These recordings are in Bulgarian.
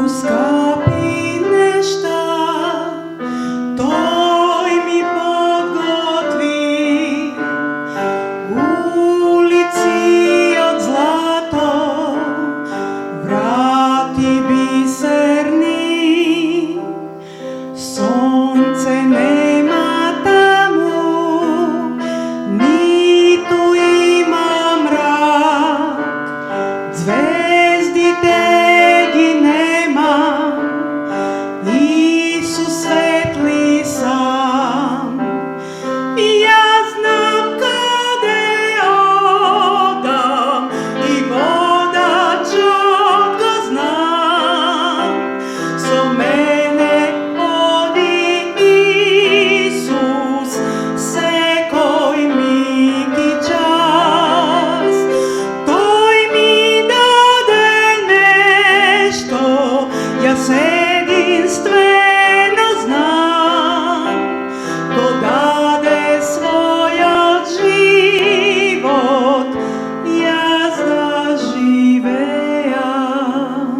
скъпи неща Той ми подготви. Улици от злато, врати бисерни, сонце нема таму, нито има мрак, звездите ги нема, Исус светли сам. И аз знам къде одам и водачът го знам. Со мене оди Исус секој миг и час. Тој ми даде нешто, јас единствено знам. Го даде својот живот, јас да живеам.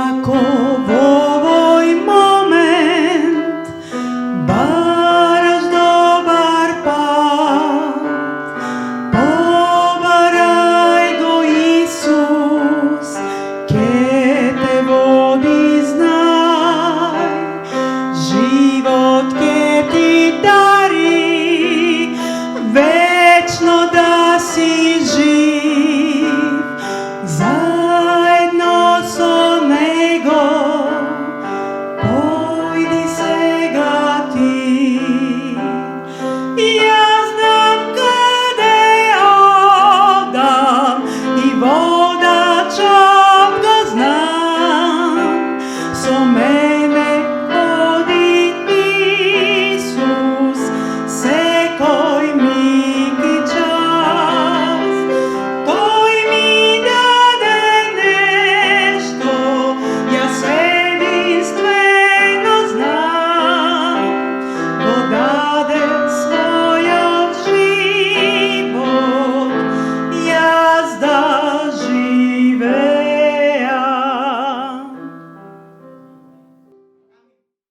Ако во овој момент бараш добар пат, побарај го Исус, ке те води, знај, живот ке ти дари, вечно да си